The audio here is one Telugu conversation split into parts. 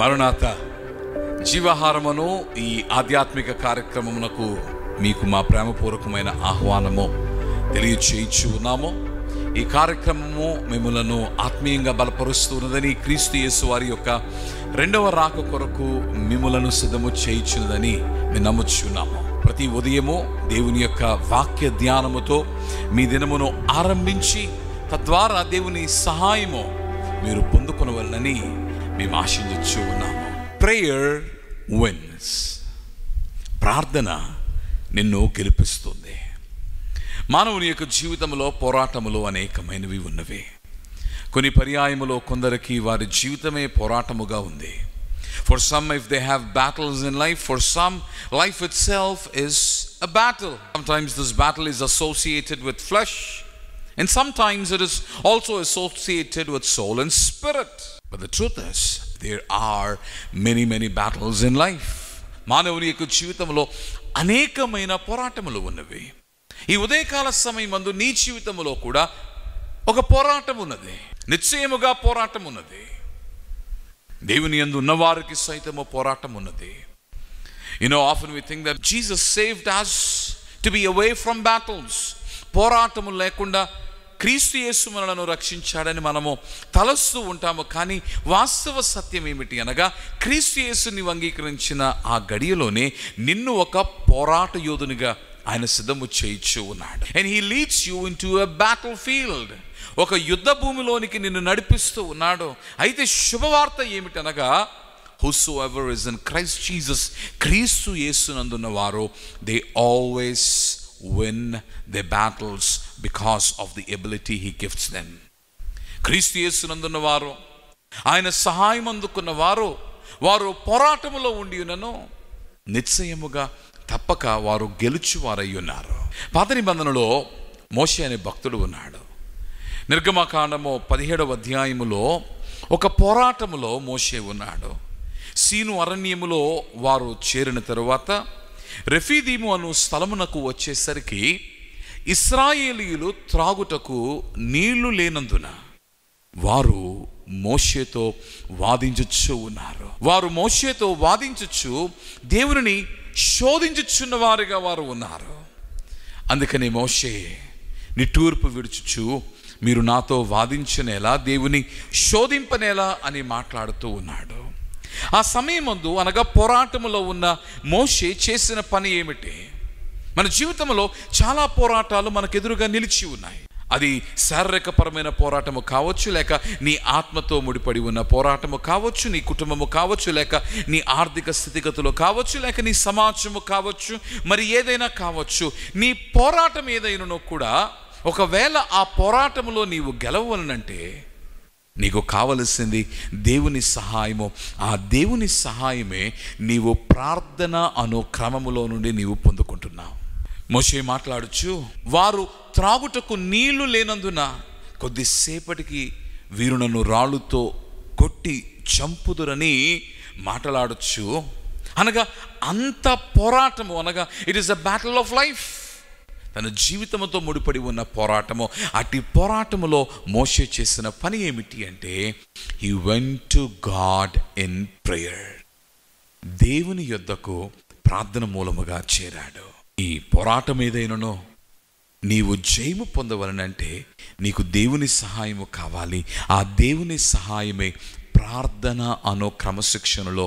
మరణాత జీవాహారమును ఈ ఆధ్యాత్మిక కార్యక్రమమునకు మీకు మా ప్రేమపూర్వకమైన ఆహ్వానము తెలియచేయచ్చు ఉన్నాము. ఈ కార్యక్రమము మిమ్మలను ఆత్మీయంగా బలపరుస్తున్నదని, క్రీస్తు యేసు వారి యొక్క రెండవ రాక కొరకు మిమ్మలను సిద్ధము చేయుచున్నదని మేము నమ్ముచున్నాము. ప్రతి ఉదయము దేవుని యొక్క వాక్య ధ్యానముతో మీ దినమును ఆరంభించి తద్వారా దేవుని సహాయము మీరు పొందుకొనవలనని మేము ఆశించు ఉన్నాము. Prayer wins. ప్రార్థన నిన్ను గెలిపిస్తుంది. మానవుని యొక్క జీవితంలో పోరాటములు అనేకమైనవి ఉన్నవి. కొన్ని పర్యాయములో కొందరికి వారి జీవితమే పోరాటముగా ఉంది. For some, if they have battles in life, for some, life itself is a battle. Sometimes this battle is associated with flesh, and sometimes it is also associated with soul and spirit. But the truth is, there are many battles in life. మానవుని యొక్క జీవితంలో అనేకమైన పోరాటములు ఉన్నవి. ఈ ఉదయకాల సమయమందు నీ జీవితంలో కూడా ఒక పోరాటం ఉన్నది. నిశ్చయముగా పోరాటం ఉన్నది. దేవుని యందు ఉన్నవారికి సైతము పోరాటం ఉన్నది. Often we think that Jesus saved us to be away from battles. పోరాటము లేకుండా క్రీస్తు యేసు మనలను రక్షించాడని మనము తలస్తూ ఉంటాము. కానీ వాస్తవ సత్యం ఏమిటి అనగా, క్రీస్తు యేసుని అంగీకరించిన ఆ గడియలోనే నిన్ను ఒక పోరాట యోధునిగా ఆయన సిద్ధము చేయించు ఉన్నాడు. And he leads you into a battlefield. ఒక యుద్ధ భూమిలోనికి నిన్ను నడిపిస్తూ ఉన్నాడు. అయితే శుభవార్త ఏమిటనగా, whosoever is in Christ Jesus, క్రీస్తు యేసునందున్న వారు, they always win their battles because of the ability he gives them. క్రీస్తు యేసునందున్న వారు, ఆయన సహాయం అందుకున్న వారు, వారు పోరాటములో ఉండి ఉన్నను నిశ్చయముగా తప్పక వారు గెలుచువారై ఉన్నారు. పాత నిబంధనలో మోషే అనే భక్తుడు ఉన్నాడు. నిర్గమకాండము 17వ అధ్యాయములో ఒక పోరాటములో మోషే ఉన్నాడు. సీను అరణ్యములో వారు చేరిన తరువాత రెఫీదీము అను స్థలమునకు వచ్చేసరికి ఇశ్రాయేలీయులు త్రాగుటకు నీళ్లు లేనందున వారు మోషేతో వాదించుచు ఉన్నారు. వారు మోషేతో వాదించుచు దేవుని శోధించుచున్న వారిగా వారు ఉన్నారు. అందుకని మోషే నిట్టూర్పు విడుచుచు, మీరు నాతో వాదించనేలా, దేవుని శోధింపనేలా అని మాట్లాడుతూ ఉన్నాడు. ఆ సమయమందు అనగా పోరాటములో ఉన్న మోషే చేసిన పని ఏమిటి? మన జీవితంలో చాలా పోరాటాలు మనకు ఎదురుగా నిలిచి ఉన్నాయి. అది శారీరకపరమైన పోరాటము కావచ్చు, లేక నీ ఆత్మతో ముడిపడి ఉన్న పోరాటము కావచ్చు, నీ కుటుంబము కావచ్చు, లేక నీ ఆర్థిక స్థితిగతులు కావచ్చు, లేక నీ సమాజము కావచ్చు, మరి ఏదైనా కావచ్చు. నీ పోరాటం ఏదైనానో కూడా ఒకవేళ ఆ పోరాటములో నీవు గెలవలనంటే నీకు కావలసింది దేవుని సహాయము. ఆ దేవుని సహాయమే నీవు ప్రార్థన అను క్రమములో నుండి నీవు పొందుకుంటున్నావు. మోషే మాట్లాడుచు, వారు త్రాగుటకు నీళ్లు లేనందున కొద్దిసేపటికి వీరు నన్ను రాళ్ళుతో కొట్టి చంపుదురని మాట్లాడచ్చు. అనగా అంత పోరాటము, అనగా it is a battle of life. తన జీవితంతో ముడిపడి ఉన్న పోరాటము. అట్టి పోరాటములో మోషే చేసిన పని ఏమిటి అంటే, he went to God in prayer. దేవుని యొద్దకు ప్రార్థన మూలముగా చేరాడు. ఈ పోరాటం ఏదైనానో నీవు జయము పొందవలనంటే నీకు దేవుని సహాయము కావాలి. ఆ దేవుని సహాయమే ప్రార్థన అనో క్రమశిక్షణలో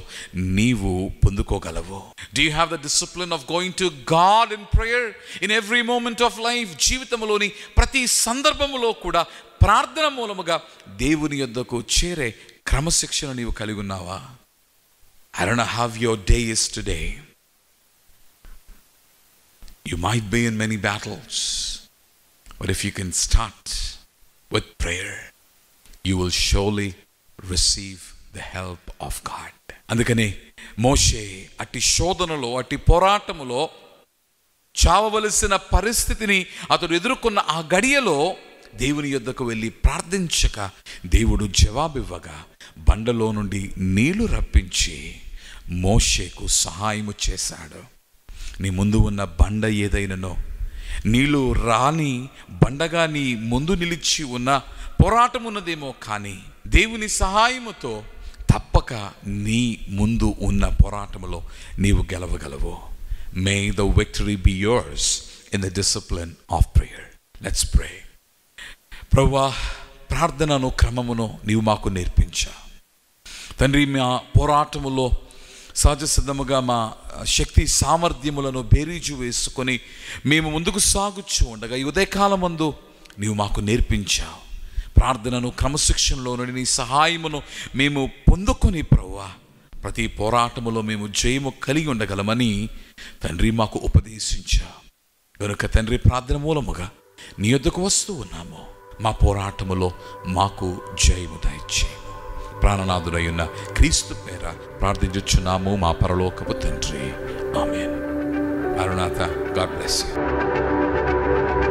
నీవు పొందుకోగలవు. Do you have the discipline of going to God in prayer in every moment of life? జీవితంలోని ప్రతి సందర్భములో కూడా ప్రార్థన మూలముగా దేవుని యొద్దకు చేరే క్రమశిక్షణ నీవు కలిగి ఉన్నావా? I don't know how your day is today. You might be in many battles, but if you can start with prayer, you will surely receive the help of God. అందుకనే మోషే అట్టి శోధనలో, అట్టి పోరాటములో, చావవలసిన పరిస్థితిని అతడు ఎదుర్కొన్న ఆ గడియలో దేవుని యొద్దకు వెళ్ళి ప్రార్థించక దేవుడు జవాబివ్వగా బండలో నుండి నీళ్లు రప్పించి మోషేకు సహాయము చేశాడు. నీ ముందు ఉన్న బండ ఏదైనానో, నీళ్లు రాని బండగా నీ ముందు నిలిచి ఉన్న పోరాటం ఉన్నదేమో, కానీ దేవుని సహాయముతో తప్పక తప్పక నీ ముందు ఉన్న పోరాటంలో నీవు గెలవగలవు. May the victory be yours in the discipline of prayer. Let's pray. ప్రభువా, ప్రార్థనను క్రమమును నీవు మాకు నేర్పించా తండ్రి. మా పోరాటములో సహజ సిద్ధముగా మా శక్తి సామర్థ్యములను బేరీజు వేసుకొని మేము ముందుకు సాగుచూ ఉండగా ఈ ఉదయకాలమందు నీవు మాకు నేర్పించావు. ప్రార్థనను క్రమశిక్షణలో నుండి నీ సహాయమును మేము పొందుకొని ప్రభువా ప్రతి పోరాటములో మేము జయము కలిగి ఉండగలమని తండ్రి మాకు ఉపదేశించావు. కనుక తండ్రి, ప్రార్థన మూలముగా నీ యొద్దకు వస్తూ ఉన్నాము. మా పోరాటములో మాకు జయము దయచేయము. ప్రాణనాథుడైన క్రీస్తు పేర ప్రార్థించుచున్నాము మా పరలోకపు తండ్రి. ఆమేన్. మారునాథ. God bless you.